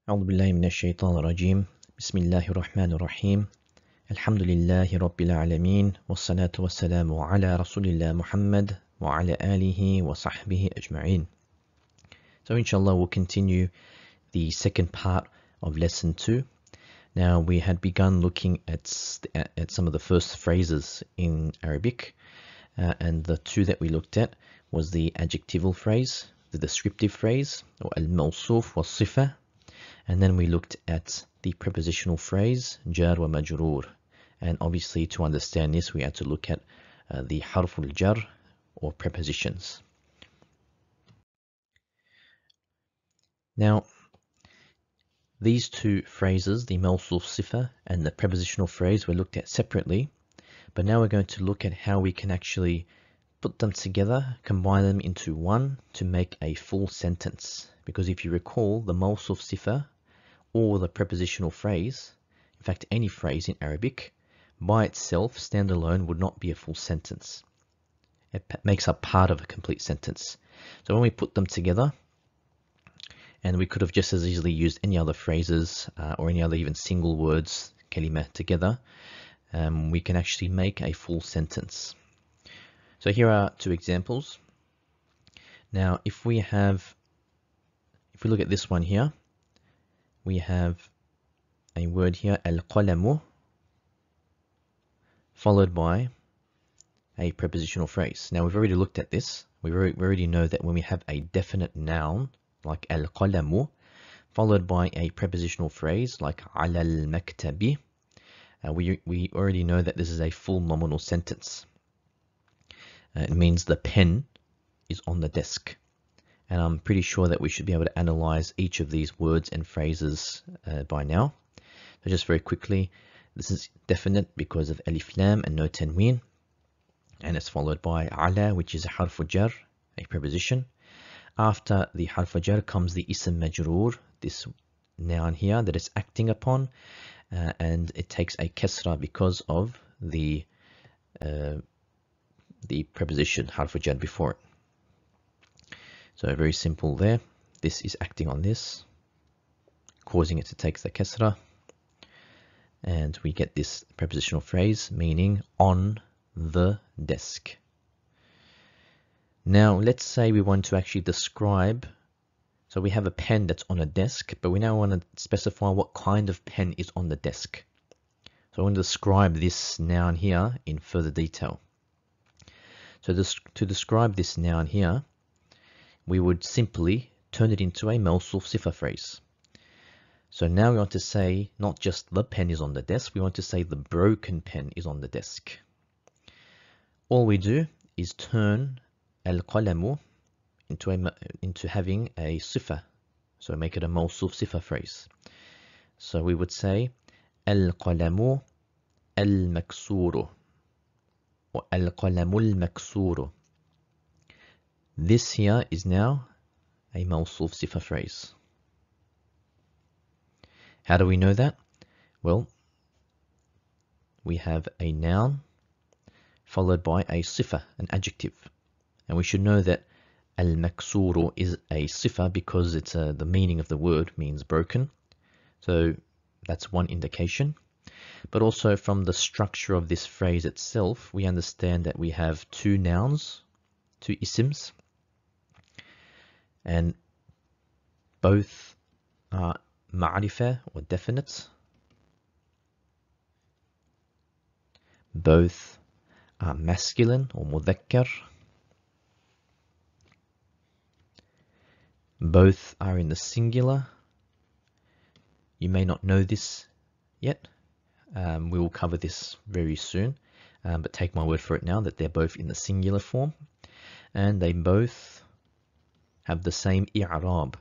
أعوذ بالله من الشيطان الرجيم بسم الله الرحمن الرحيم الحمد لله رب العالمين والصلاة والسلام على رسول الله محمد وعلى آله وصحبه أجمعين. So inshallah we'll continue the second part of lesson 2. Now we had begun looking at some of the first phrases in Arabic and the two that we looked at was the adjectival phrase, the descriptive phrase, or al-Mawsuf wa Sifa. And then we looked at the prepositional phrase, jar wa majroor. And obviously to understand this, we had to look at the harful jar or prepositions. Now, these two phrases, the mawsuf sifa and the prepositional phrase, were looked at separately. But now we're going to look at how we can actually put them together, combine them into one to make a full sentence. Because if you recall, the mawsuf sifa or the prepositional phrase, in fact any phrase in Arabic, by itself, standalone, would not be a full sentence. It makes up part of a complete sentence. So when we put them together, and we could have just as easily used any other phrases or any other even single words, kalima, together, we can actually make a full sentence. So here are two examples. Now if we look at this one here, we have a word here, al-qalamu, followed by a prepositional phrase. Now we've already looked at this. We already know that when we have a definite noun, like al-qalamu, followed by a prepositional phrase, like ala al-maktabi, we already know that this is a full nominal sentence. It means the pen is on the desk. And I'm pretty sure that we should be able to analyze each of these words and phrases by now. So just very quickly, this is definite because of alif lam and no tanween. And it's followed by ala, which is a harf jar, a preposition. After the harf jar comes the ism majroor, this noun here that it's acting upon. And it takes a kasra because of the preposition harf jar before it. So very simple there. This is acting on this, causing it to take the kasra. And we get this prepositional phrase meaning on the desk. Now let's say we want to actually describe, so we have a pen that's on a desk, but we now want to specify what kind of pen is on the desk. So I want to describe this noun here in further detail. So to describe this noun here, we would simply turn it into a mawsuf sifa phrase. So now we want to say not just the pen is on the desk, we want to say the broken pen is on the desk. All we do is turn al-qalamu into having a sifa. So make it a mawsuf sifa phrase. So we would say al-qalamu al-maksuru or al-qalamu al-maksuru. This here is now a mawsuf sifa phrase. How do we know that? Well, we have a noun followed by a sifa, an adjective. And we should know that al-maksuru is a sifa because it's the meaning of the word means broken. So that's one indication. But also from the structure of this phrase itself, we understand that we have two nouns, two isms, and both are ma'rifah or definite. Both are masculine or mudhakkar. Both are in the singular. You may not know this yet. We will cover this very soon. But take my word for it now that they're both in the singular form. And they both have the same i'rab.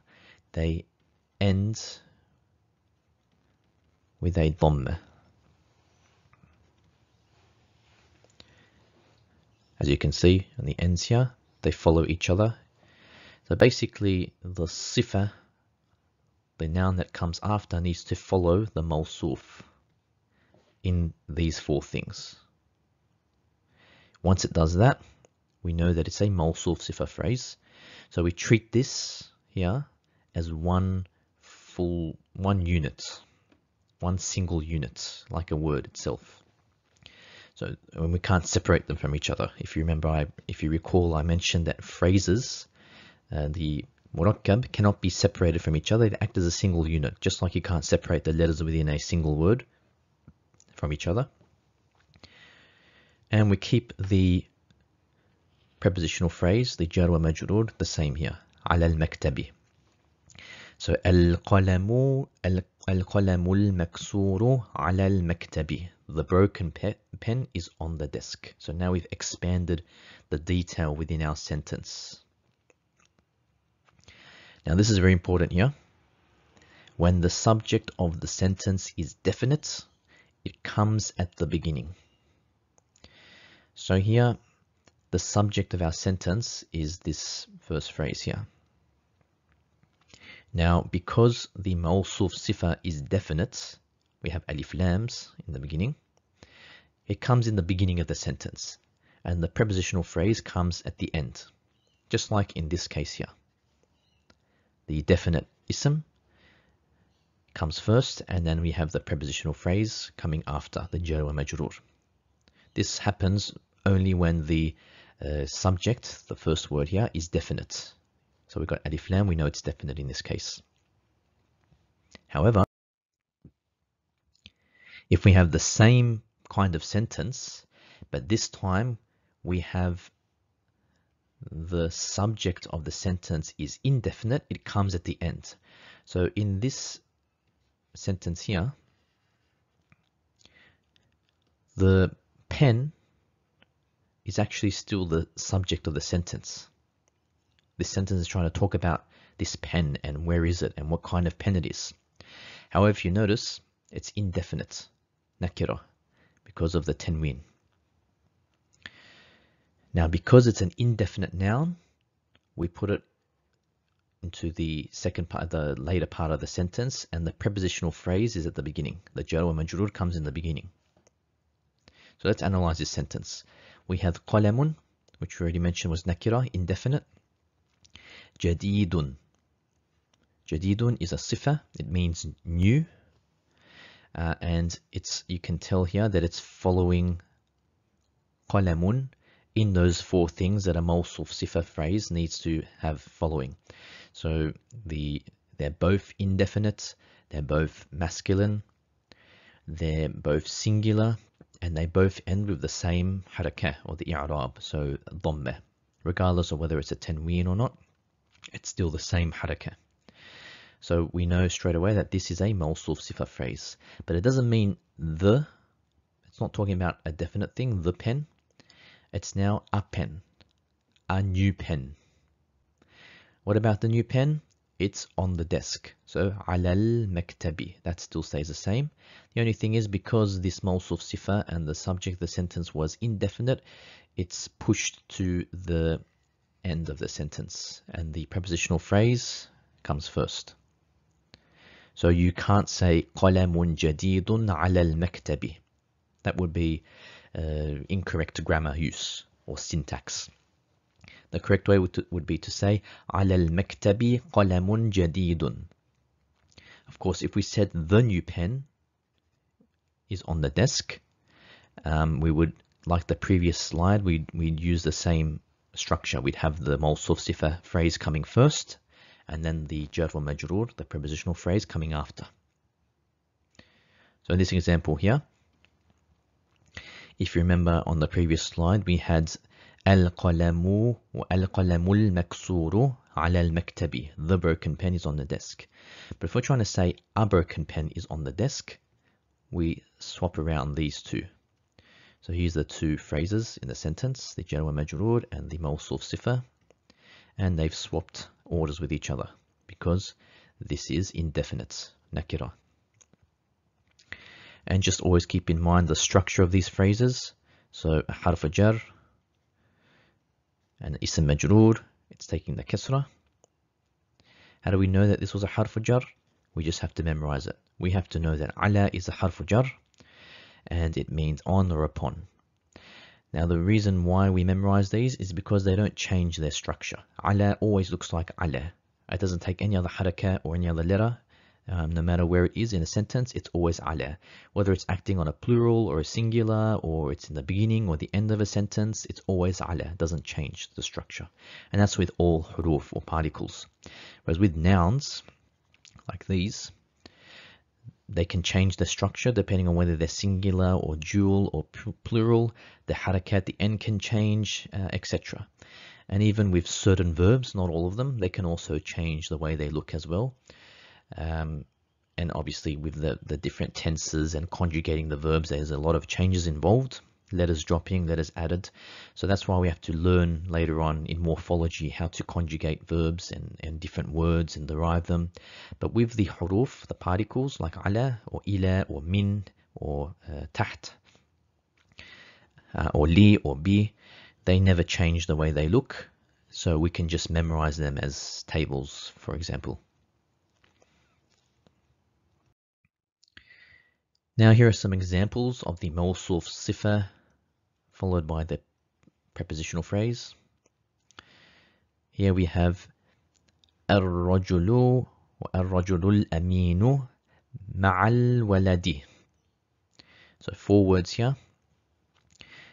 They end with a dhamma. As you can see on the ends here, they follow each other. So basically the sifa, the noun that comes after, needs to follow the mawsuf in these four things. Once it does that, we know that it's a mawsuf sifa phrase. So we treat this here as one one unit, one single unit, like a word itself. So when we can't separate them from each other. If you remember, if you recall, I mentioned that phrases, the murakkab, cannot be separated from each other. They act as a single unit, just like you can't separate the letters within a single word from each other. And we keep the prepositional phrase, the jar wa majroor, the same here. على المكتب. So القلم المكسور على المكتب. The broken pen is on the desk. So now we've expanded the detail within our sentence. Now this is very important here. When the subject of the sentence is definite, it comes at the beginning. So here, the subject of our sentence is this first phrase here. Now, because the Mawsuf Sifa is definite, we have alif lams in the beginning, it comes in the beginning of the sentence, and the prepositional phrase comes at the end, just like in this case here. The definite ism comes first, and then we have the prepositional phrase coming after, the jar wa majroor. This happens only when the subject, the first word here, is definite. So we've got alif lam, we know it's definite in this case. However, if we have the same kind of sentence, but this time we have the subject of the sentence is indefinite, it comes at the end. So in this sentence here, the pen is actually still the subject of the sentence. This sentence is trying to talk about this pen and where is it and what kind of pen it is. However, if you notice, it's indefinite, nakira, because of the tanween. Now, because it's an indefinite noun, we put it into the second part, the later part of the sentence, and the prepositional phrase is at the beginning. The jar wa majroor comes in the beginning. So let's analyze this sentence. We have qalamun, which we already mentioned was nakira, indefinite. Jadidun. Jadidun is a sifa. It means new. And you can tell here that it's following qalamun in those four things that a mawsuf sifa phrase needs to have following. So they're both indefinite, they're both masculine, they're both singular, and they both end with the same harakah or the i'rab, so dhammah. Regardless of whether it's a tanween or not, it's still the same harakah. So we know straight away that this is a mawsuf sifa phrase, but it doesn't mean it's not talking about a definite thing, the pen. It's now a pen, a new pen. What about the new pen? It's on the desk. So alal maktabi, that still stays the same. The only thing is, because this mawsuf sifa and the subject of the sentence was indefinite, it's pushed to the end of the sentence, and the prepositional phrase comes first. So you can't say qalamun jadidun alal maktabi. That would be incorrect grammar use or syntax. The correct way would be to say على المكتب قلم جديد. Of course, if we said the new pen is on the desk, we would, like the previous slide, we'd use the same structure. We'd have the mawsuf sifa phrase coming first, and then the jar wa majroor, the prepositional phrase, coming after. So in this example here, if you remember on the previous slide, we had القلم والقلم المكسور على المكتب. The broken pen is on the desk. But if we're trying to say a broken pen is on the desk, we swap around these two. So here's the two phrases in the sentence, the jar wa majroor and the mawsuf sifa, and they've swapped orders with each other because this is indefinite, nakira. And just always keep in mind the structure of these phrases. So harf jar and ism majroor, it's taking the kasra. How do we know that this was a harf jar? We just have to memorize it. We have to know that ala is a harf jar and it means on or upon. Now the reason why we memorize these is because they don't change their structure. Ala always looks like ala. It doesn't take any other harakah or any other letter No matter where it is in a sentence, it's always ala. Whether it's acting on a plural or a singular, or it's in the beginning or the end of a sentence, it's always ala. It doesn't change the structure. And that's with all huruf or particles. Whereas with nouns, like these, they can change the structure depending on whether they're singular or dual or plural. The harakat, the end can change, etc. And even with certain verbs, not all of them, they can also change the way they look as well. And obviously with the different tenses and conjugating the verbs, there's a lot of changes involved. Letters dropping, letters added. So that's why we have to learn later on in morphology how to conjugate verbs and different words and derive them. But with the huruf, the particles like ala or ila or min or taht or li or bi, they never change the way they look. So we can just memorize them as tables, for example. Now here are some examples of the Mawsuf Sifa followed by the prepositional phrase. Here we have الرجل الأمين مع الولد. So 4 words here.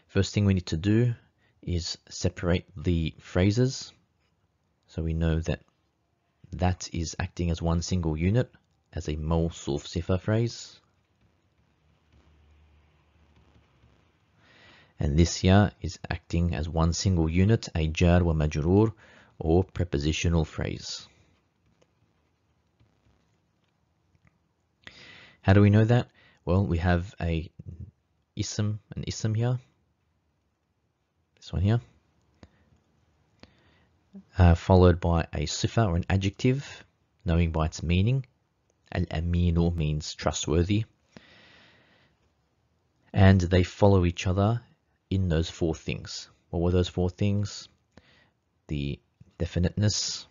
First thing we need to do is separate the phrases. So we know that that is acting as one single unit as a Mawsuf Sifa phrase. And this here is acting as one single unit, a jar wa majroor or prepositional phrase. How do we know that? Well, we have an ism here. This one here. Followed by a sifa or an adjective, knowing by its meaning. Al-aminu means trustworthy. And they follow each other in those 4 things. What were those 4 things? The definiteness,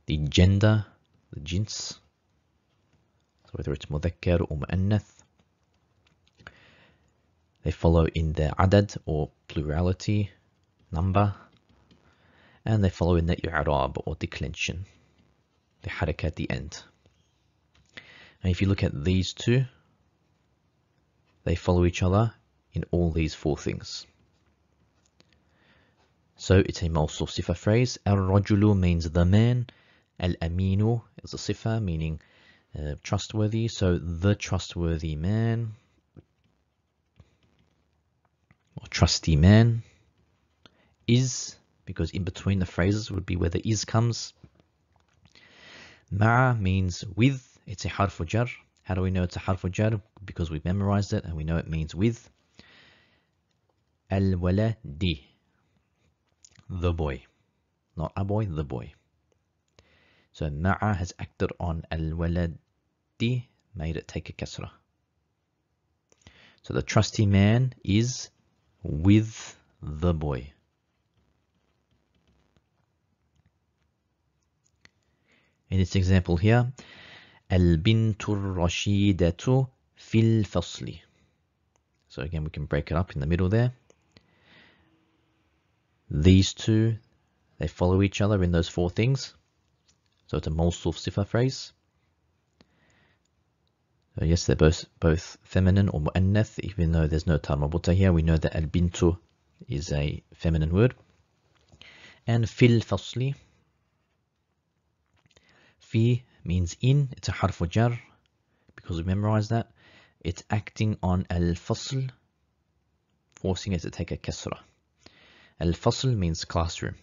the gender, the jins, so whether it's mudhakkar or mu'annath. They follow in the adad or plurality, number, and they follow in the i'rab or declension, the harakat at the end. And if you look at these 2, they follow each other in all these 4 things. So it's a Mawsuf Sifa phrase. Al-rajulu means the man. Al-aminu is a sifa meaning trustworthy. So the trustworthy man or trusty man is, because in between the phrases would be where the is comes. Ma'a means with. It's a harf jar. How do we know it's a harf jar? Because we've memorized it and we know it means with. Al-waladi, the boy. Not a boy, the boy. So ma'a has acted on al-waladi, made it take a kasra. So the trusty man is with the boy. In this example here, Al-bintu rashidatu fil fasli. So again, we can break it up in the middle there. These 2, they follow each other in those 4 things. So it's a Mawsuf Sifa phrase. So yes, they're both feminine or mu'annath, even though there's no ta marbuta here. We know that al-bintu is a feminine word. And fil fasli. Fi means in. It's a harf jar because we memorized that. It's acting on al-fasl, forcing it to take a kasra. Al-fasl means classroom.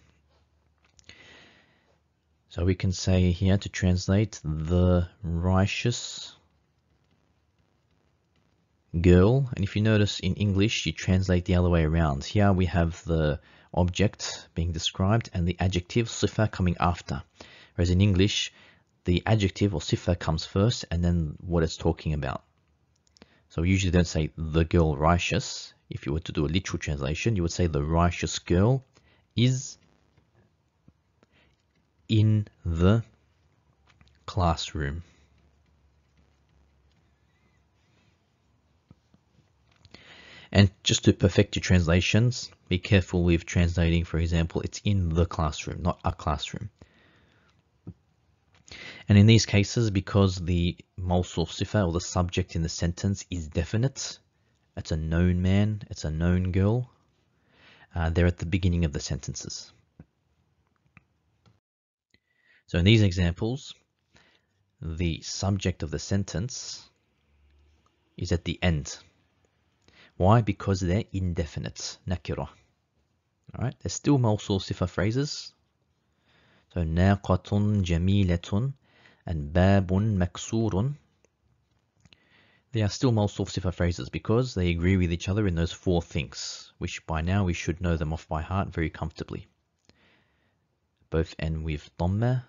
So we can say here to translate the righteous girl. And if you notice in English, you translate the other way around. Here we have the object being described and the adjective sifa coming after. Whereas in English, the adjective or sifa comes first and then what it's talking about. So we usually don't say the girl righteous. If you were to do a literal translation, you would say the righteous girl is in the classroom. And just to perfect your translations, be careful with translating, for example, it's in the classroom, not a classroom. And in these cases, because the Mawsuf Sifa, or the subject in the sentence, is definite, it's a known man, it's a known girl, they're at the beginning of the sentences. So in these examples, the subject of the sentence is at the end. Why? Because they're indefinite, nakira. Alright, they're still Mawsuf Sifa phrases. So naqatun jamilatun and babun maksurun. They are still Mawsuf Sifa phrases because they agree with each other in those four things, which by now we should know them off by heart very comfortably. Both end with dhamma,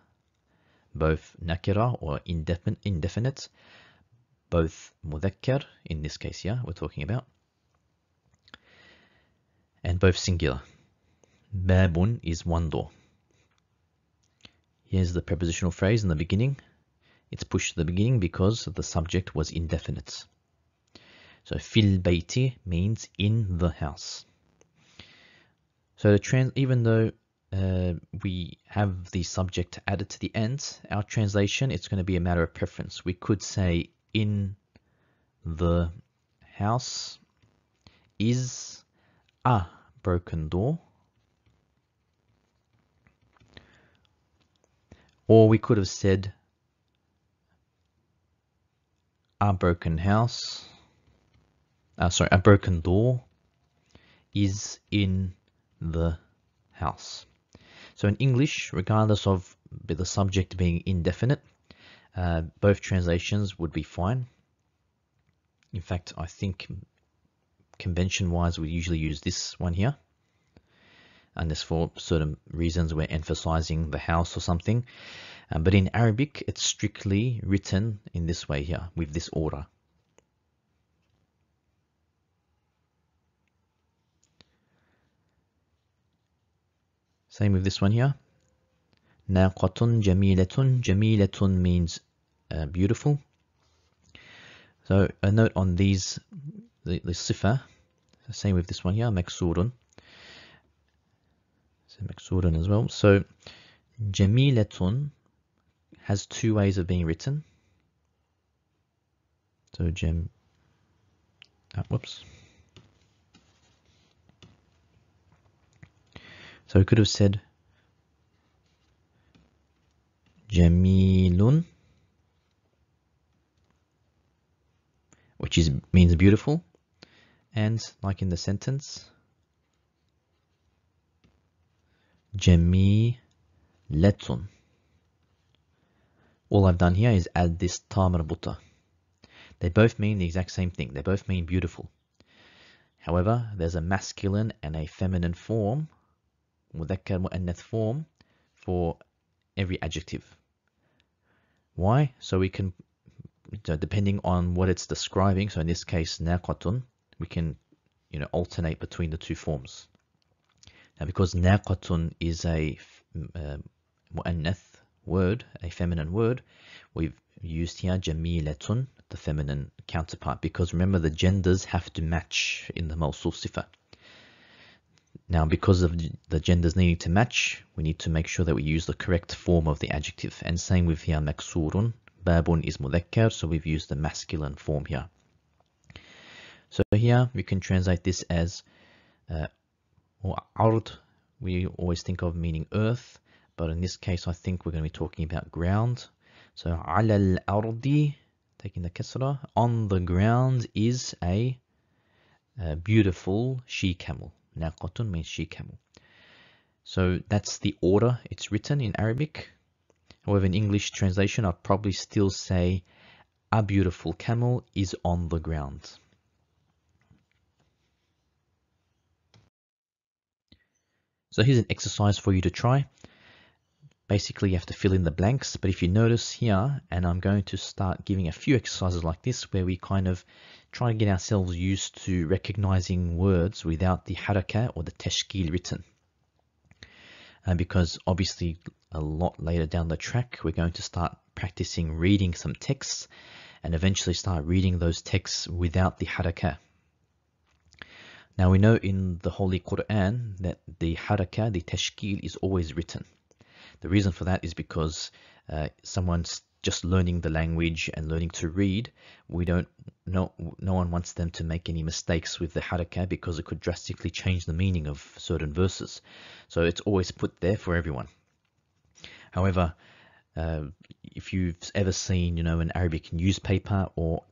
both nakira or indefinite, both mudhakkar, in this case here we're talking about, and both singular. Babun is one door. Here's the prepositional phrase in the beginning. It's pushed to the beginning because the subject was indefinite. So fil bayti means in the house. So even though we have the subject added to the end, our translation, it's going to be a matter of preference. We could say in the house is a broken door. Or we could have said a broken house, a broken door is in the house. So in English, regardless of the subject being indefinite, both translations would be fine. In fact, I think convention-wise, we usually use this one here. And this for certain reasons we're emphasizing the house or something. But in Arabic, it's strictly written in this way here, with this order. Same with this one here. Naqatun jamilatun. Jamilatun means beautiful. So a note on these, the sifa, same with this one here, maksurun. So maksurun as well. So jamilatun has two ways of being written. So So we could have said jamilun, which means beautiful, and like in the sentence, jamilatun. All I've done here is add this ta marbuta. They both mean the exact same thing. They both mean beautiful. However, there's a masculine and a feminine form, mudhakkar mu'annath form, for every adjective. Why? So we can, depending on what it's describing, so in this case, naqatun, we can, alternate between the two forms. Now, because naqatun is a mu'annath word, a feminine word, we've used here jamilatun, the feminine counterpart, because remember the genders have to match in the Mawsuf Sifa. Now, because of the genders needing to match, we need to make sure that we use the correct form of the adjective. And same with here, maksurun. Babun is mudhakkar, so we've used the masculine form here. So here we can translate this as or ard. We always think of meaning earth, but in this case I think we're going to be talking about ground. So ala al-ardi, taking the kasra, on the ground is a beautiful she-camel. Naqatun means she-camel. So that's the order it's written in Arabic. However, in English translation, I'd probably still say a beautiful camel is on the ground. So here's an exercise for you to try. Basically, you have to fill in the blanks, but if you notice here, and I'm going to start giving a few exercises like this where we kind of try to get ourselves used to recognizing words without the haraka or the tashkil written. Because obviously a lot later down the track, we're going to start practicing reading some texts and eventually start reading those texts without the haraka. Now we know in the Holy Qur'an that the haraka, the tashkil, is always written. The reason for that is because someone's just learning the language and learning to read. No one wants them to make any mistakes with the haraka because it could drastically change the meaning of certain verses. So it's always put there for everyone. However, if you've ever seen, an Arabic newspaper or,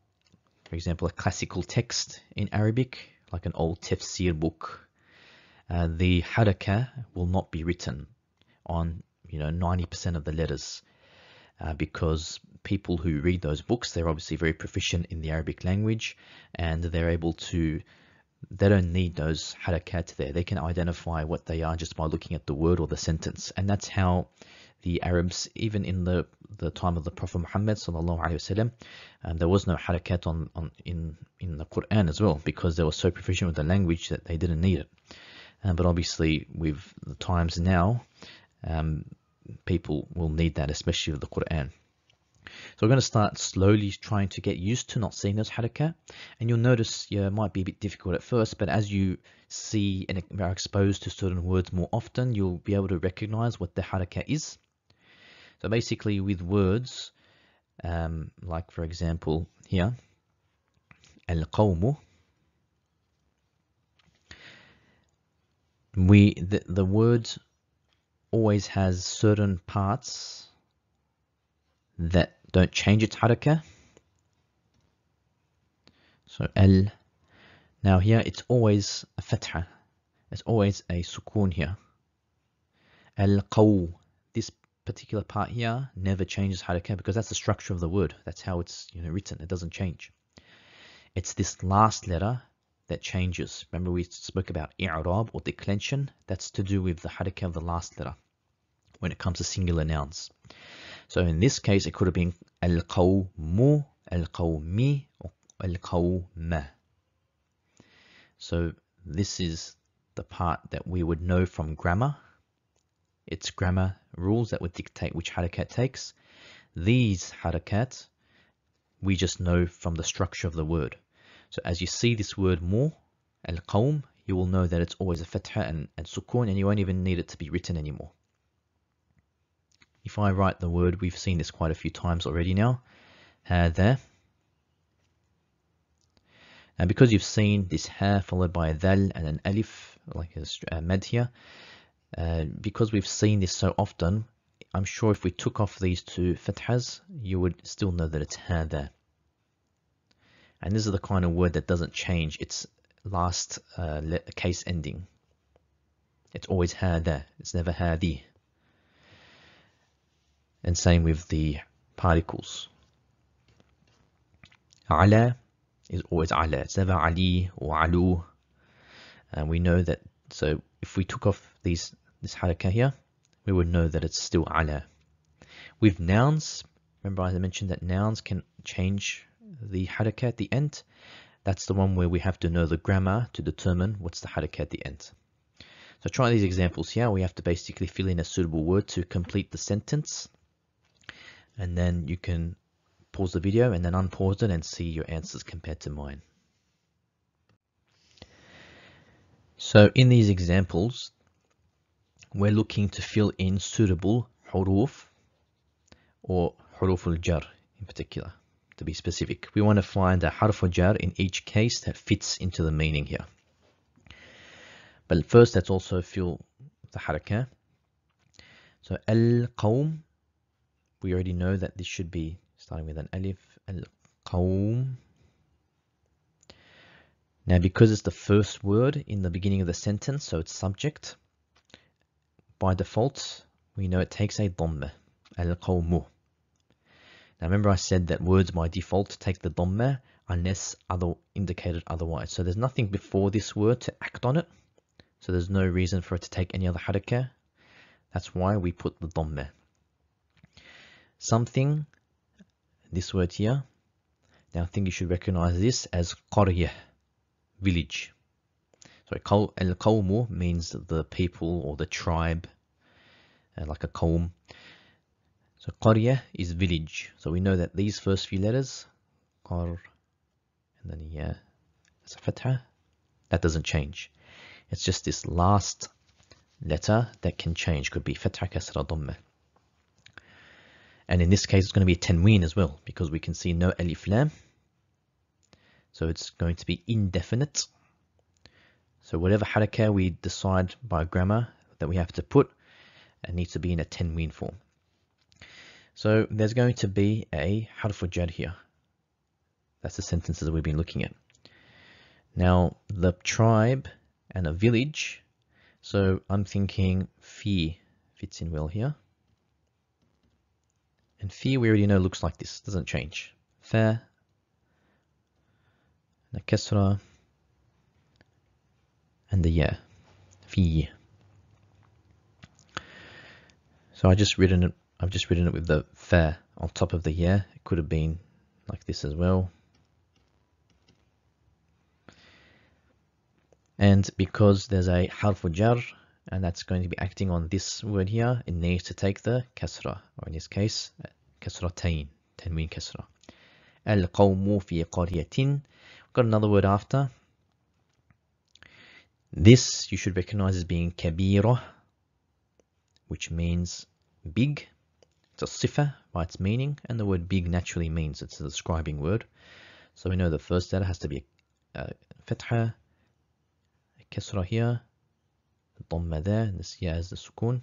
for example, a classical text in Arabic, like an old tafsir book, the haraka will not be written on 90% of the letters because people who read those books, they're obviously very proficient in the Arabic language, and they don't need those harakat there. They can identify what they are just by looking at the word or the sentence. And that's how the Arabs, even in the time of the Prophet Muhammad sallallahu alaihi wasallam, there was no harakat in the Quran as well, because they were so proficient with the language that they didn't need it. But obviously with the times now, people will need that, especially with the Quran. So we're going to start slowly trying to get used to not seeing those harakat, and you'll notice it might be a bit difficult at first, but as you see and are exposed to certain words more often, you'll be able to recognize what the harakat is. So basically with words, like for example here, al-qawmu, the word always has certain parts that don't change its harakah. So now here it's always a fatha. It's always a sukoon here. Al-qaw, this particular part here never changes harakah because that's the structure of the word. That's how it's written. It doesn't change. It's this last letter that changes. Remember we spoke about i'rab or declension. That's to do with the harakah of the last letter when it comes to singular nouns. So in this case, it could have been al-qawmu, al-qawmi, or al-qawma. So this is the part that we would know from grammar. It's grammar rules that would dictate which harakat takes. These harakat, we just know from the structure of the word. So as you see this word more, al-qawm, you will know that it's always a fatha and sukoon, and you won't even need it to be written anymore. If I write the word, we've seen this quite a few times already now, there. And because you've seen this ha followed by a dal and an alif, like a mad here, because we've seen this so often, I'm sure if we took off these two fathas, you would still know that it's ha there. And this is the kind of word that doesn't change its last case ending. It's always ha there. It's never ha di. And same with the particles. Ala is always ala. It's never ali or alu. And we know that, so if we took off this harakah here, we would know that it's still ala. With nouns, remember I mentioned that nouns can change the harakah at the end. That's the one where we have to know the grammar to determine what's the harakah at the end. So try these examples here. We have to basically fill in a suitable word to complete the sentence. And then you can pause the video and then unpause it and see your answers compared to mine. So in these examples, we're looking to fill in suitable huruf or huruf al-jar in particular, to be specific. We want to find a harf al-jar in each case that fits into the meaning here. But first, let's also fill the harakah. So al-qawm, we already know that this should be starting with an alif, al-qawm. Now, because it's the first word in the beginning of the sentence, so it's subject, by default, we know it takes a dhamma, al-qawmu. Now, remember I said that words by default take the dhamma unless indicated otherwise. So there's nothing before this word to act on it. So there's no reason for it to take any other harakah. That's why we put the dhamma. Something, this word here, now I think you should recognize this as qaryah, village. So al-qawmu means the people or the tribe, like a qawm. So qaryah is village. So we know that these first few letters, qar, and then it's a fatha, That doesn't change. It's just this last letter that can change. Could be fatha, kasra, dhamma. And in this case, it's going to be a tanween as well, because we can see no alif lam. So it's going to be indefinite. So whatever harakah we decide by grammar that we have to put, it needs to be in a tanween form. So there's going to be a harf jar here. That's the sentences that we've been looking at. Now, the tribe and a village. So I'm thinking fi fits in well here. And fi we already know looks like this, doesn't change. Fa, the kasra, and the ya, fi. So I've just written it with the fa on top of the ya. It could have been like this as well. And because there's a harf jar, and that's going to be acting on this word here, it needs to take the kasra, or in this case, kasratain, tanween kasra. Al-qawmu fi qaryatin. We've got another word after. This you should recognize as being kabira, which means big. It's a sifa by its meaning, and the word big naturally means it's a describing word. So we know the first letter has to be a fatha, a kasra here, the dhamma there, and this here is the sukun.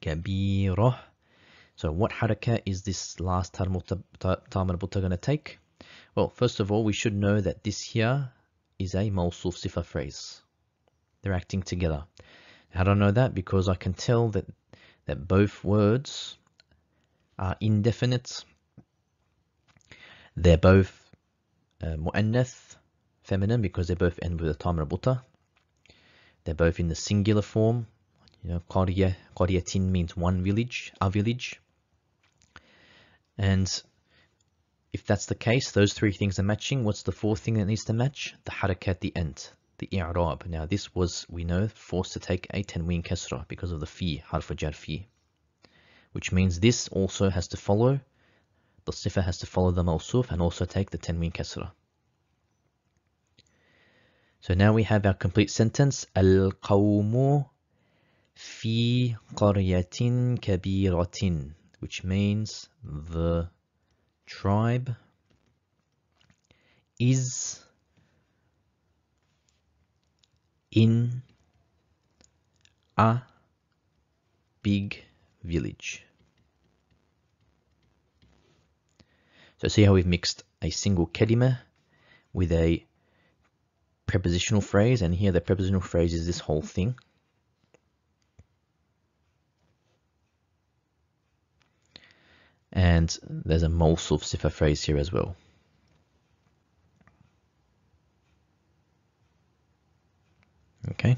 Kabira. So what harakah is this last ta marbuta going to take? Well, first of all, we should know that this here is a Mawsuf Sifa phrase. They're acting together. How do I know that? Because I can tell that both words are indefinite. They're both mu'annath, feminine, because they both end with a ta marbuta. They're both in the singular form. You know, qaryatin means one village, a village. And if that's the case, those three things are matching. What's the fourth thing that needs to match? The harakah at the end, the i'rab. Now this was, we know, forced to take a tanween kasra because of the fi, harf jar fi. Which means this also has to follow, the sifa has to follow the mawsuf and also take the tanween kasra. So now we have our complete sentence. Al-qawmu fi qaryatin kabiratin, which means the tribe is in a big village. So see how we've mixed a single kalima with a prepositional phrase, and here the prepositional phrase is this whole thing. And there's a Mawsuf Sifa phrase here as well. Okay.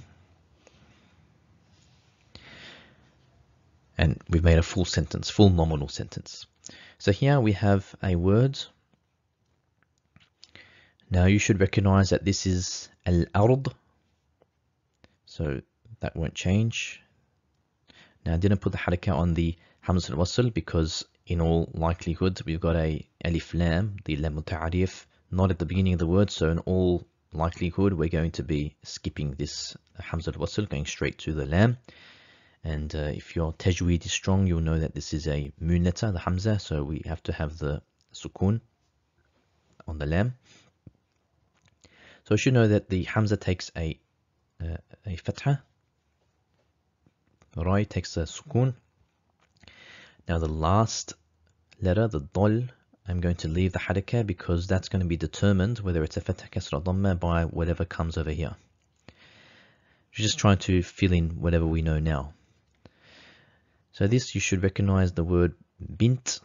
And we've made a full sentence, full nominal sentence. So here we have a word. Now you should recognize that this is al-ard. So that won't change. Now I didn't put the harakah on the hamza al-wasl because in all likelihood we've got a alif lam, the lam muta'arif, not at the beginning of the word. So in all likelihood we're going to be skipping this hamza al-wasl, going straight to the lam. And if your tajweed is strong, you'll know that this is a moon letter, the hamza, so we have to have the sukun on the lam. So you should know that the hamza takes a fatha, Rai takes a sukun. Now the last letter, the dal, I'm going to leave the harakah because that's going to be determined whether it's a fatha, kasra, dhamma by whatever comes over here. Just trying to fill in whatever we know now. So this, you should recognize the word bint.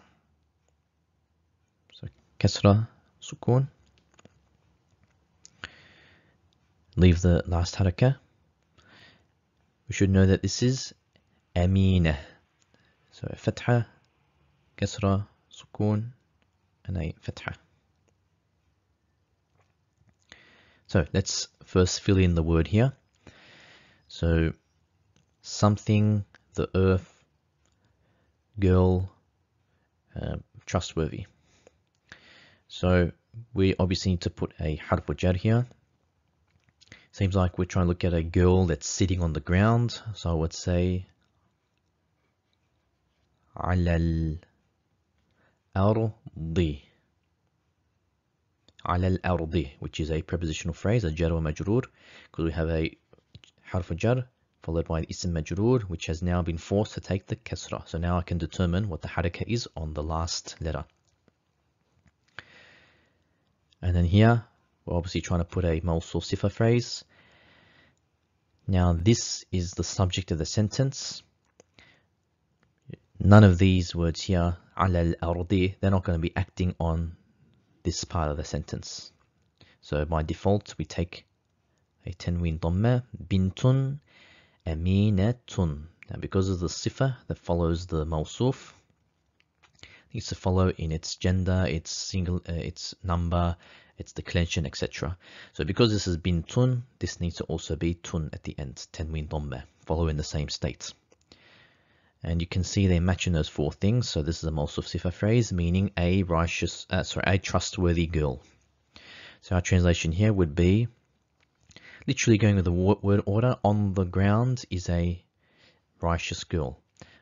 So kasra, sukun. Leave the last harakah. We should know that this is amina. So a fatha, kasra, sukun, and a fatha. So let's first fill in the word here. So something, the earth, girl, trustworthy. So we obviously need to put a harf jar here. Seems like we're trying to look at a girl that's sitting on the ground. So I would say على الأرض. على الأرض, which is a prepositional phrase, a jar wa majroor, because we have a harf jar followed by ism majroor, which has now been forced to take the kasra. So now I can determine what the haraka is on the last letter. And then here, we're obviously trying to put a Mawsuf Sifa phrase. Now this is the subject of the sentence. None of these words here, على الأرض, they're not going to be acting on this part of the sentence. So by default, we take a tanween dhamma, bintun aminatun. Now because of the sifa that follows the Mawsuf, it needs to follow in its gender, its single, its number, its declension, etc. So because this is bintun, this needs to also be tun at the end, tanween dhamma, follow in the same state. And you can see they're matching those four things. So this is a Mawsuf Sifa phrase meaning a trustworthy girl. So our translation here would be literally going with the word order. On the ground is a righteous girl,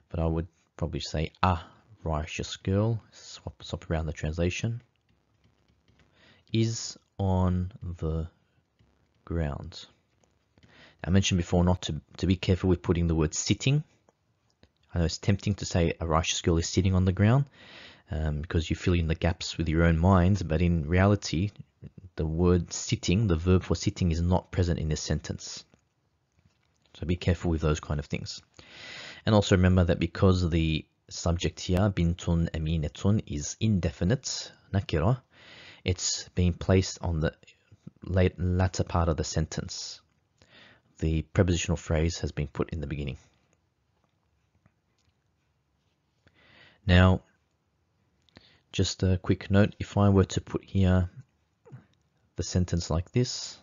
but I would probably say a righteous girl. Swap around the translation. Is on the ground. I mentioned before not to be careful with putting the word sitting. I know it's tempting to say a righteous girl is sitting on the ground because you fill in the gaps with your own minds, but in reality, the word sitting, the verb for sitting, is not present in this sentence. So be careful with those kind of things. And also remember that because the subject here, bintun aminatun, is indefinite, nakira, it's being placed on the latter part of the sentence. The prepositional phrase has been put in the beginning. Now, just a quick note, if I were to put here the sentence like this,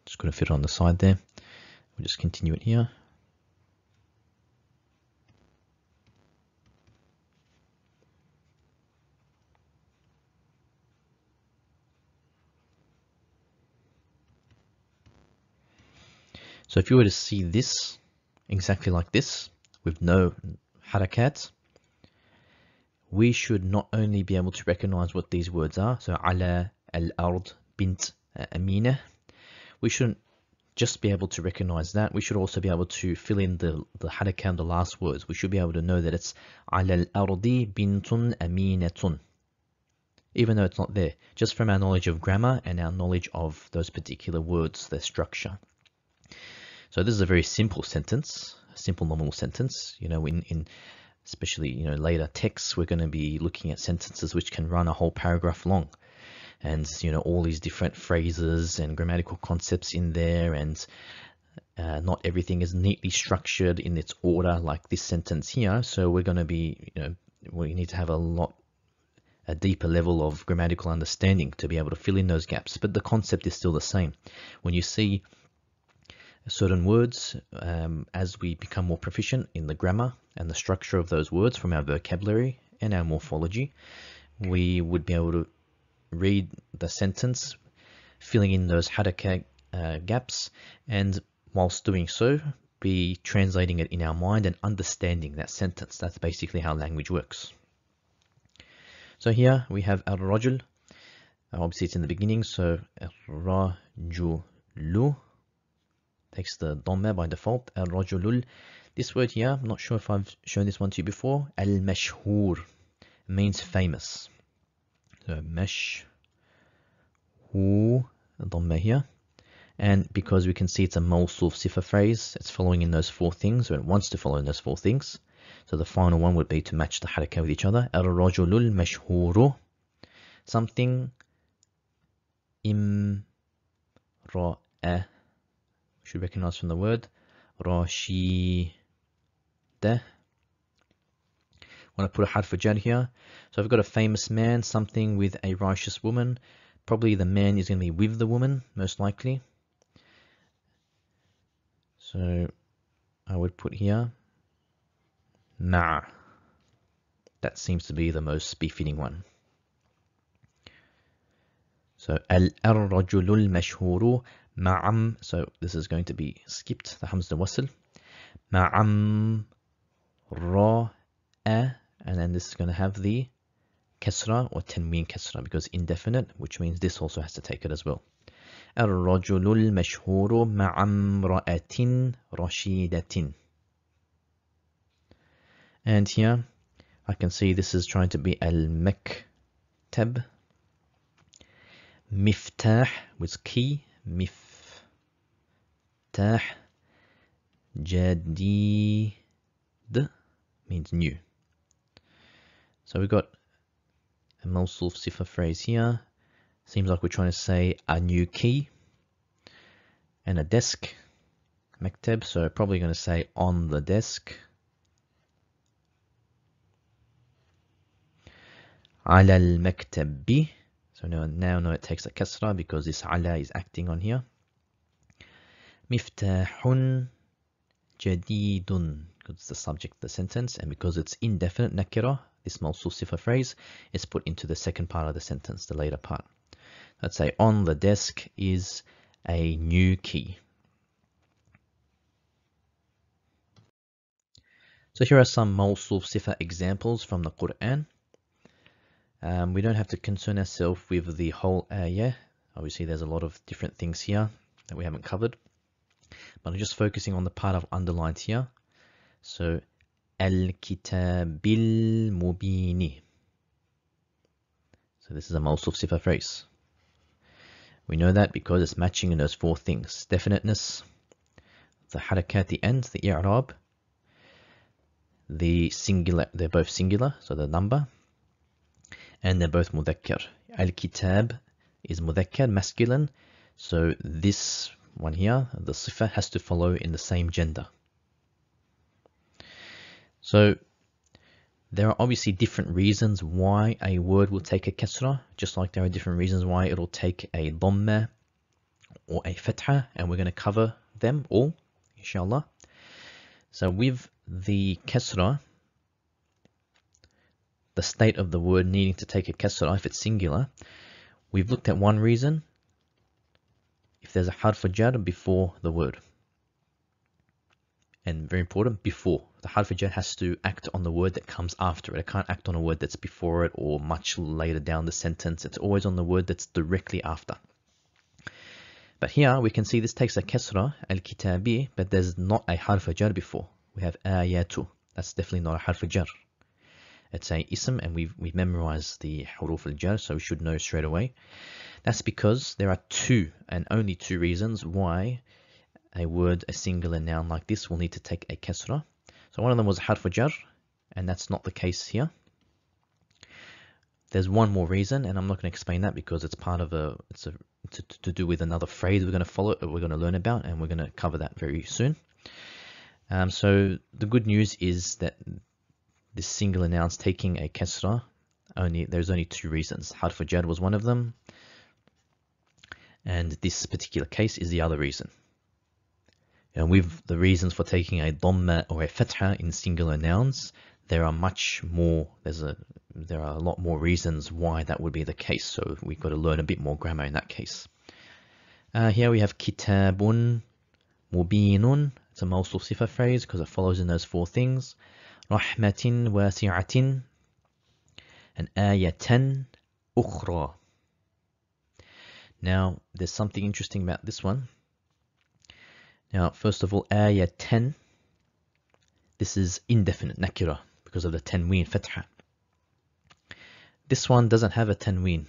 just going to fit it on the side there. We'll just continue it here. So if you were to see this exactly like this, with no harakat, we should not only be able to recognize what these words are, so ala, al-ard, bint, amina, we shouldn't just be able to recognize that, we should also be able to fill in the harakat, the last words. We should be able to know that it's ala al-ardi bintun aminatun, even though it's not there, just from our knowledge of grammar and our knowledge of those particular words, their structure. So this is a very simple sentence, a simple nominal sentence. You know, in especially, you know, later texts, we're going to be looking at sentences which can run a whole paragraph long. And, you know, all these different phrases and grammatical concepts in there, and not everything is neatly structured in its order like this sentence here. So we're going to be, you know, we need to have a deeper level of grammatical understanding to be able to fill in those gaps. But the concept is still the same. When you see certain words, as we become more proficient in the grammar and the structure of those words from our vocabulary and our morphology, we would be able to read the sentence, filling in those haraka gaps, and whilst doing so, be translating it in our mind and understanding that sentence. That's basically how language works. So here we have al-rajul. Obviously it's in the beginning, so al-rajulu takes the dhamma by default. Al-rajulul. This word here, I'm not sure if I've shown this one to you before. Al-mashhur means famous. So mashhur, dhamma here. And because we can see it's a Mawsuf Sifa phrase, it's following in those four things, or it wants to follow in those four things. So the final one would be to match the haraka with each other. Al-rajulul mashhuru. Something imra'a. Should recognize from the word Rashida. Want to put a harf jar here. So I've got a famous man, something with a righteous woman. Probably the man is going to be with the woman, most likely. So I would put here Ma. that seems to be the most befitting one. So الرجل المشهور مع, so this is going to be skipped, the hamza wasl. مع ra a, and then this is going to have the kasra or tanween kasra because indefinite, which means this also has to take it as well. الرجل المشهور مع امرأة رشيدة. And here I can see this is trying to be al-maktab. Miftah with key. Miftah. Jadid means new. So we've got a Mawsuf Sifa phrase here. Seems like we're trying to say a new key. And a desk. Maktab, so probably going to say on the desk. على المكتب. So now it takes a kasra because this ala is acting on here. مفتاح جديد, because it's the subject of the sentence, and because it's indefinite nakira, this Mawsuf Sifa phrase is put into the second part of the sentence, the later part. Let's say on the desk is a new key. So here are some Mawsuf Sifa examples from the Qur'an. We don't have to concern ourselves with the whole ayah. Obviously there's a lot of different things here that we haven't covered, but I'm just focusing on the part I've underlined here. So al-kitabil mubini. So this is a Mawsuf Sifa phrase. We know that because it's matching in those four things: definiteness, the harakat at the end, the i'rab, the singular, they're both singular, so the number, and they're both mudhakkar. Al-kitab is mudhakkar, masculine, so this one here, the sifa, has to follow in the same gender. So there are obviously different reasons why a word will take a kasra, just like there are different reasons why it'll take a dhamma or a fatha, and we're going to cover them all, inshallah. So with the kasra, the state of the word needing to take a kasra, if it's singular, we've looked at one reason: if there's a harf jar before the word. And very important, before. The harf jar has to act on the word that comes after it. It can't act on a word that's before it or much later down the sentence. It's always on the word that's directly after. But here we can see this takes a kasra, al-kitabi, but there's not a harf jar before. We have ayatu. That's definitely not a harf jar. It's a ism, and we've memorized the huruf al-jar, so we should know straight away. That's because there are two, and only two reasons why a word, a singular noun like this, will need to take a kasra. So one of them was harf jar, and that's not the case here. There's one more reason, and I'm not going to explain that because it's part of to do with another phrase we're going to follow, we're going to learn about, and we're going to cover that very soon. So the good news is that this singular noun's taking a kasra. There's only two reasons. Harf jar was one of them, and this particular case is the other reason. And with the reasons for taking a dhamma or a fatha in singular nouns, there are much more. There are a lot more reasons why that would be the case. So we've got to learn a bit more grammar in that case. Here we have kitabun mubinun. It's a Mawsuf Sifa phrase because it follows in those four things. Rahmatin wasi'atin and ayatan ukhra. Now there's something interesting about this one. Now, first of all, ayatan, this is indefinite nakira because of the tanween fatha. This one doesn't have a tanween,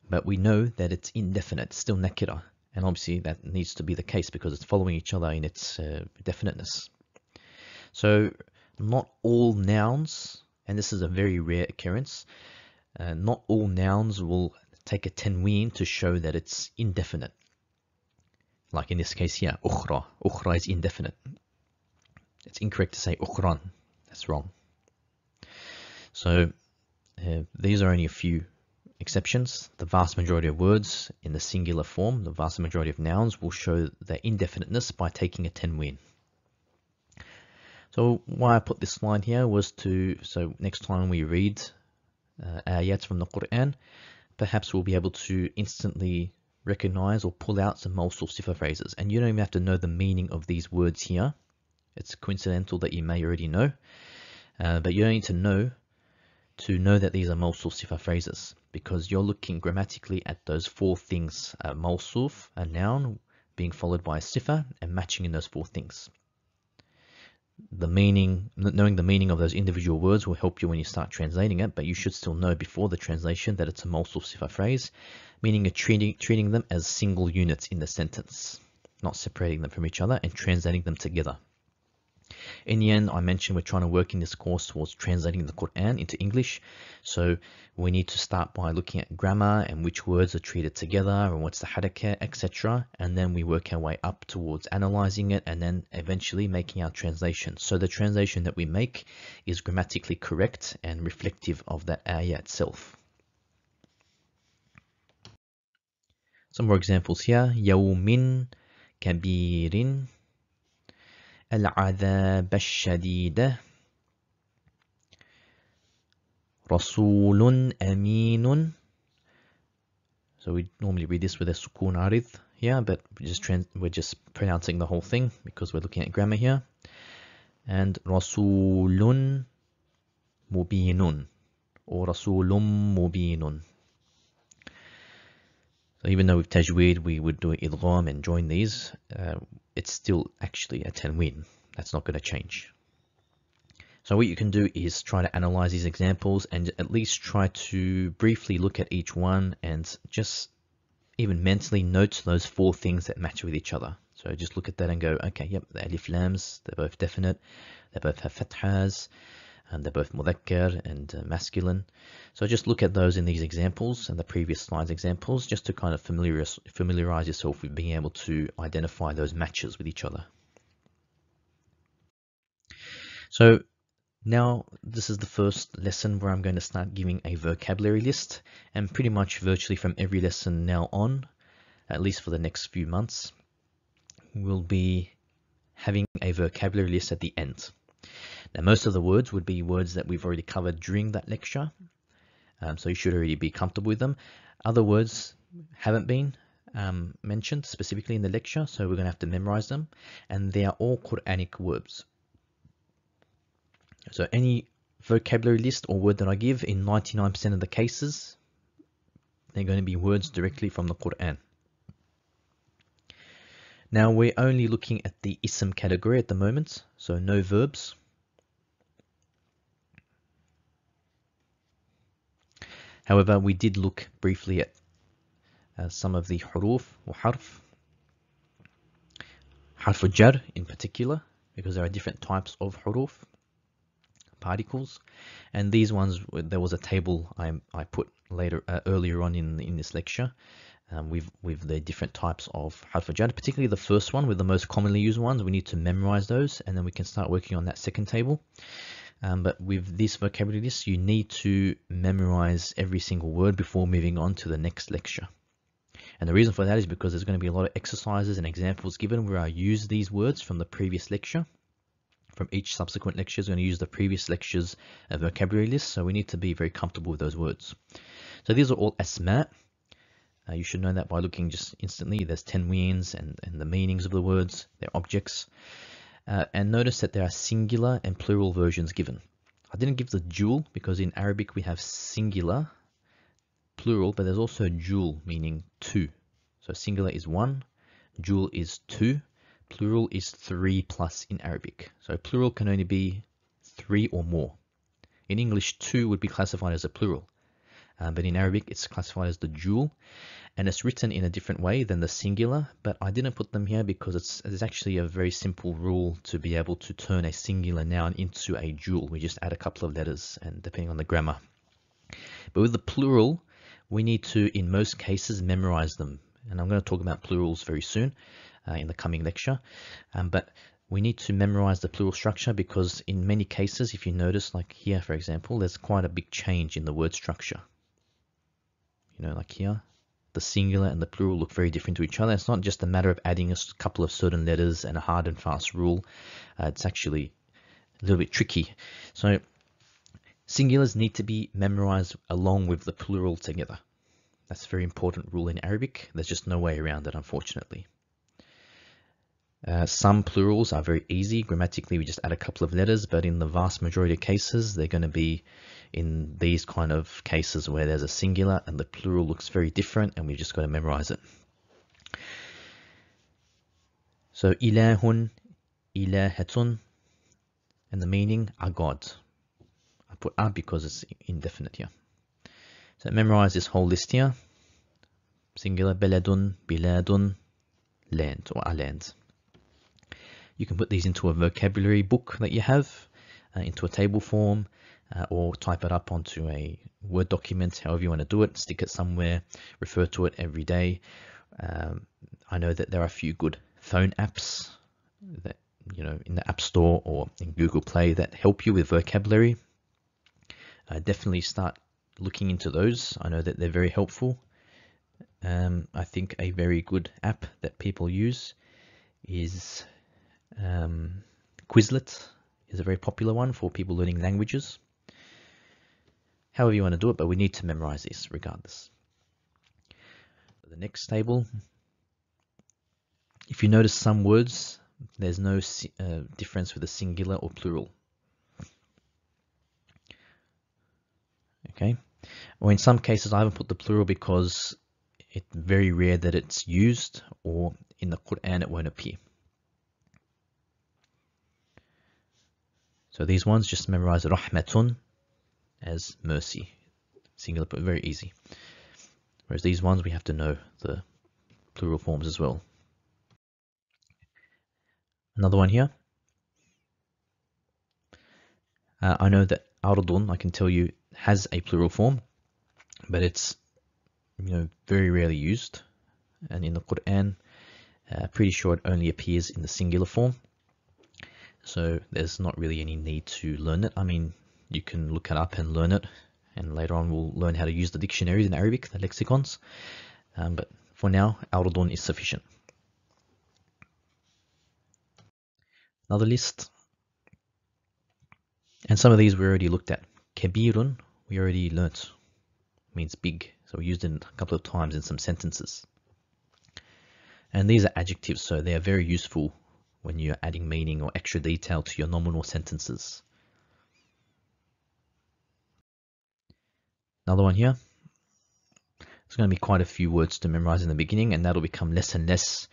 but we know that it's indefinite, still nakira, and obviously that needs to be the case because it's following each other in its definiteness. So not all nouns, and this is a very rare occurrence, not all nouns will take a tanween to show that it's indefinite. Like in this case here, ukhra. Ukhra is indefinite. It's incorrect to say ukhran. That's wrong. So these are only a few exceptions. The vast majority of words in the singular form, the vast majority of nouns will show their indefiniteness by taking a tanween. So why I put this line here was so next time we read ayats from the Quran, perhaps we'll be able to instantly recognize or pull out some Mawsuf Sifa phrases. And you don't even have to know the meaning of these words here. It's coincidental that you may already know, but you don't need to know that these are Mawsuf Sifa phrases, because you're looking grammatically at those four things: Mawsuf, a noun, being followed by a Sifa, and matching in those four things. Knowing the meaning of those individual words will help you when you start translating it, but you should still know before the translation that it's a Mawsuf Sifa phrase, meaning you're treating them as single units in the sentence, not separating them from each other and translating them together. In the end, I mentioned we're trying to work in this course towards translating the Quran into English. So we need to start by looking at grammar and which words are treated together and what's the harakat, etc. And then we work our way up towards analyzing it and then eventually making our translation. So the translation that we make is grammatically correct and reflective of that ayah itself. Some more examples here. يوم كبير العذاب الشديد رسول أمين. So we normally read this with a sukun arid here, but we're just pronouncing the whole thing because we're looking at grammar here. And رسول مبين or رسول مبين. So even though with tajweed we would do idgham and join these, it's still actually a tanween. That's not going to change. So what you can do is try to analyze these examples and at least try to briefly look at each one and just even mentally note those four things that match with each other. So just look at that and go, okay, yep, the alif lams, they're both definite, they both have fathas, and they're both mudhakkar and masculine. So just look at those in these examples and the previous slides examples just to kind of familiarize yourself with being able to identify those matches with each other. So now this is the first lesson where I'm going to start giving a vocabulary list, and pretty much virtually from every lesson now on, at least for the next few months, we'll be having a vocabulary list at the end. Now, most of the words would be words that we've already covered during that lecture, so you should already be comfortable with them. Other words haven't been mentioned specifically in the lecture, so we're going to have to memorize them, and they are all Quranic words. So any vocabulary list or word that I give, in 99% of the cases, they're going to be words directly from the Quran. Now, we're only looking at the ism category at the moment, so no verbs. However, we did look briefly at some of the huruf or harf jar in particular, because there are different types of huruf, particles, and these ones, there was a table I put earlier on in this lecture with the different types of harf jar, particularly the first one with the most commonly used ones. We need to memorize those, and then we can start working on that second table. But with this vocabulary list, you need to memorize every single word before moving on to the next lecture. And the reason for that is because there's going to be a lot of exercises and examples given where I use these words from the previous lecture. From each subsequent lecture is going to use the previous lecture's vocabulary list, so we need to be very comfortable with those words. So these are all asma. You should know that by looking just instantly. There's tanweens and the meanings of the words, their objects. And notice that there are singular and plural versions given. I didn't give the jul because in Arabic we have singular, plural, but there's also jul, meaning two. So singular is one, jul is two, plural is 3+ in Arabic. So plural can only be 3 or more. In English, 2 would be classified as a plural. But in Arabic, it's classified as the jul, and it's written in a different way than the singular, but I didn't put them here because it's actually a very simple rule to be able to turn a singular noun into a jul. We just add a couple of letters, and depending on the grammar. But with the plural, we need to, in most cases, memorize them. And I'm going to talk about plurals very soon in the coming lecture. But we need to memorize the plural structure because in many cases, if you notice, like here, for example, there's quite a big change in the word structure. You know, like here, the singular and the plural look very different to each other. It's not just a matter of adding a couple of certain letters and a hard and fast rule. It's actually a little bit tricky. So singulars need to be memorized along with the plural together. That's a very important rule in Arabic. There's just no way around it, unfortunately. Some plurals are very easy. Grammatically, we just add a couple of letters, but in the vast majority of cases, they're going to be in these kind of cases where there's a singular and the plural looks very different, and we've just got to memorize it. So, ilahun, ilahatun, and the meaning are God. I put a because it's indefinite here. So memorize this whole list here. Singular, beladun, biladun, land or a land. You can put these into a vocabulary book that you have, into a table form, or type it up onto a Word document, however you want to do it. Stick it somewhere, refer to it every day. I know that there are a few good phone apps that, you know, in the App Store or in Google Play that help you with vocabulary. Definitely start looking into those. I know that they're very helpful. I think a very good app that people use is Quizlet is a very popular one for people learning languages. However you want to do it, but we need to memorize this regardless. The next table, if you notice some words, there's no difference with a singular or plural. Okay, or in some cases I haven't put the plural because it's very rare that it's used, or in the Qur'an it won't appear. So these ones, just memorize rahmatun as mercy, singular, but very easy. Whereas these ones, we have to know the plural forms as well. Another one here. I know that ardun, I can tell you, has a plural form, but it's, you know, very rarely used. And in the Qur'an, pretty sure it only appears in the singular form. So there's not really any need to learn it. I mean, you can look it up and learn it, and later on we'll learn how to use the dictionaries in Arabic, the lexicons. But for now, ardun is sufficient. Another list. And some of these we already looked at. Kabirun, we already learnt, means big. So we used it a couple of times in some sentences. And these are adjectives, so they are very useful when you're adding meaning or extra detail to your nominal sentences. Another one here. There's going to be quite a few words to memorize in the beginning, and that'll become less and less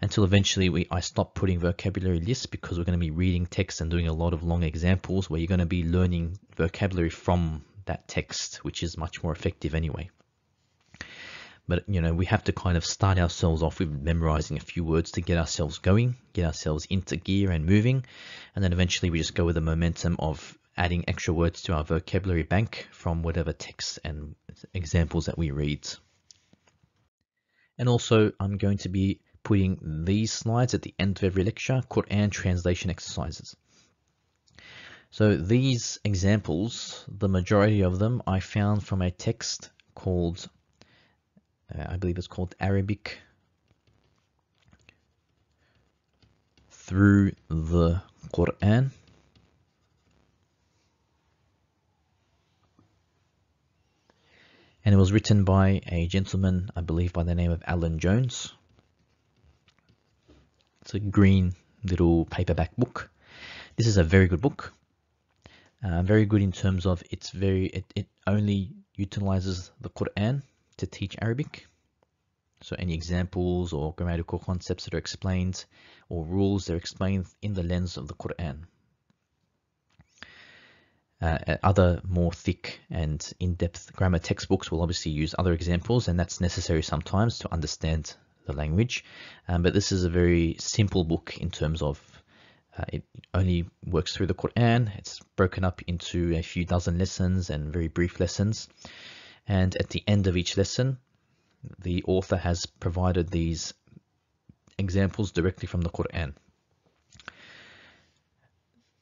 until eventually I stop putting vocabulary lists, because we're going to be reading text and doing a lot of long examples where you're going to be learning vocabulary from that text, which is much more effective anyway. But, you know, we have to kind of start ourselves off with memorizing a few words to get ourselves going, get ourselves into gear and moving. And then eventually we just go with the momentum of adding extra words to our vocabulary bank from whatever text and examples that we read. And also, I'm going to be putting these slides at the end of every lecture, Qur'an translation exercises. So these examples, the majority of them I found from a text called, I believe it's called Arabic Through the Qur'an. And it was written by a gentleman, I believe by the name of Alan Jones. It's a green little paperback book. This is a very good book. Very good in terms of it only utilizes the Qur'an to teach Arabic. So any examples or grammatical concepts that are explained or rules, they're explained in the lens of the Qur'an. Other more thick and in-depth grammar textbooks will obviously use other examples, and that's necessary sometimes to understand the language. But this is a very simple book in terms of it only works through the Qur'an. It's broken up into a few dozen lessons and very brief lessons. And at the end of each lesson, the author has provided these examples directly from the Qur'an.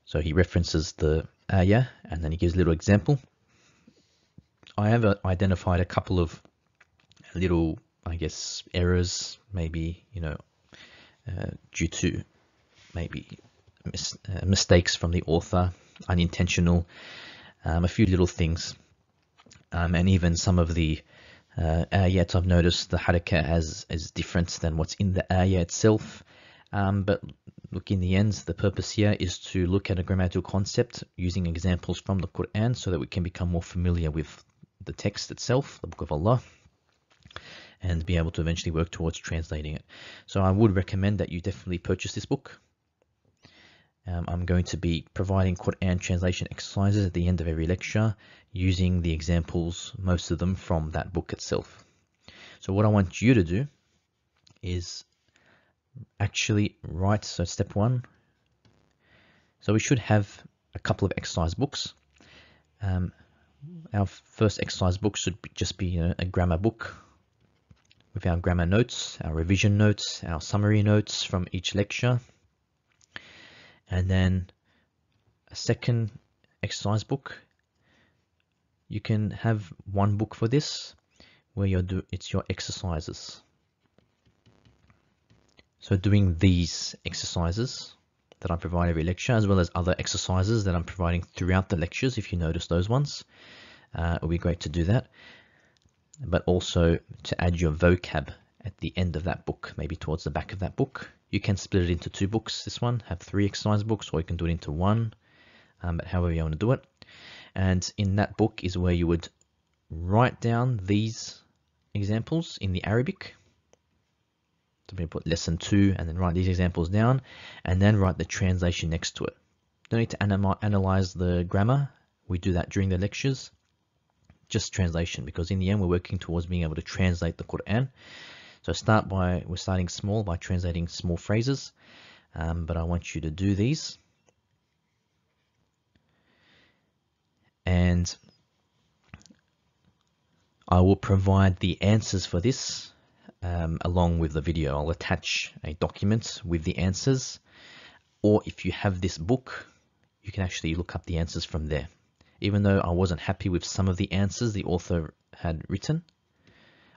So he references the ayah and then he gives a little example. I have identified a couple of little, I guess, errors, maybe, you know, due to maybe mistakes from the author, unintentional, a few little things, and even some of the ayat I've noticed the haraka is different than what's in the ayat itself. But look, in the end, the purpose here is to look at a grammatical concept using examples from the Quran so that we can become more familiar with the text itself, the Book of Allah, and be able to eventually work towards translating it. So I would recommend that you definitely purchase this book. I'm going to be providing Quran translation exercises at the end of every lecture using the examples, most of them from that book itself. So what I want you to do is actually write, so step one. So we should have a couple of exercise books. Our first exercise book should just be a grammar book with our grammar notes, our revision notes, our summary notes from each lecture. And then a second exercise book. You can have one book for this where it's your exercises. So doing these exercises that I provide every lecture, as well as other exercises that I'm providing throughout the lectures, if you notice those ones, it would be great to do that. But also to add your vocab at the end of that book, maybe towards the back of that book. You can split it into 2 books, this one, have 3 exercise books, or you can do it into 1, but however you want to do it. And in that book is where you would write down these examples in the Arabic. So we put lesson 2 and then write these examples down and then write the translation next to it. Don't need to analyze the grammar. We do that during the lectures. Just translation, because in the end we're working towards being able to translate the Quran. So we're starting small by translating small phrases, but I want you to do these. And I will provide the answers for this along with the video. I'll attach a document with the answers, or if you have this book, you can actually look up the answers from there. Even though I wasn't happy with some of the answers the author had written,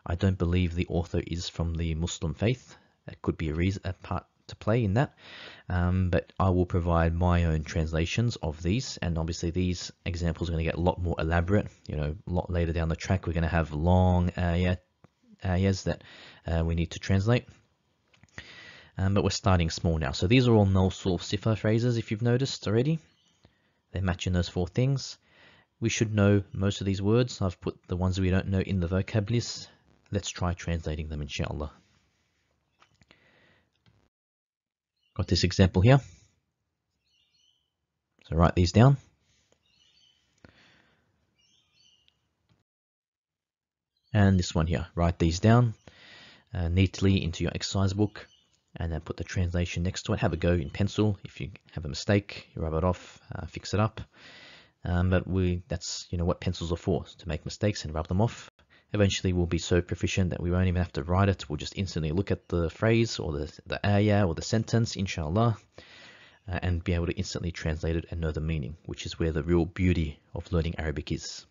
I don't believe the author is from the Muslim faith. That could be a part to play in that. But I will provide my own translations of these, and obviously these examples are going to get a lot more elaborate. A lot later down the track, we're going to have long ayahs that we need to translate. But we're starting small now. So these are all Mawsuf Sifa phrases, if you've noticed already. They're matching those 4 things. We should know most of these words. I've put the ones we don't know in the vocab list. Let's try translating them, inshallah. Got this example here. So write these down. And this one here. Write these down neatly into your exercise book. And then put the translation next to it. Have a go in pencil. If you have a mistake, you rub it off, fix it up. But that's what pencils are for, to make mistakes and rub them off. Eventually we'll be so proficient that we won't even have to write it. We'll just instantly look at the phrase or the ayah or the sentence, inshallah, and be able to instantly translate it and know the meaning, which is where the real beauty of learning Arabic is.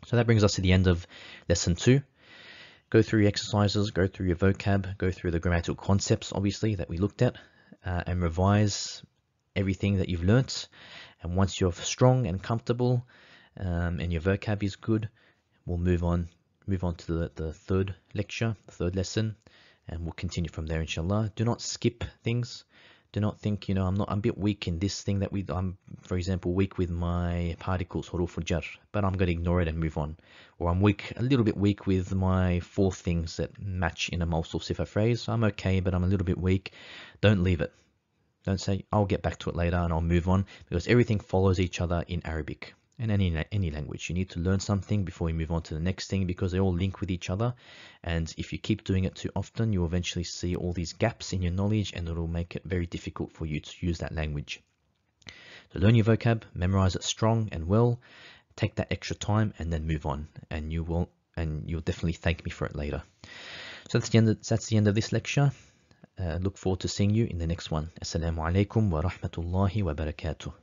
So that brings us to the end of lesson 2. Go through your exercises, go through your vocab, go through the grammatical concepts, obviously, that we looked at, and revise everything that you've learnt. And once you're strong and comfortable and your vocab is good, we'll move on to the third lecture, the third lesson, and we'll continue from there, inshallah. Do not skip things. Do not think, I'm a bit weak in this thing I'm, for example, weak with my particles, huruf al-jar, but I'm going to ignore it and move on. Or I'm a little bit weak with my 4 things that match in a Mawsuf Sifa phrase. I'm okay, but I'm a little bit weak. Don't leave it. Don't say, I'll get back to it later and I'll move on, because everything follows each other in Arabic. In any language, you need to learn something before you move on to the next thing, because they all link with each other. And if you keep doing it too often, you'll eventually see all these gaps in your knowledge, and it'll make it very difficult for you to use that language. So learn your vocab, memorize it strong and well, take that extra time, and then move on, and you'll definitely thank me for it later. So that's the end of this lecture. Look forward to seeing you in the next one. Assalamu alaikum wa rahmatullahi wa barakatuh.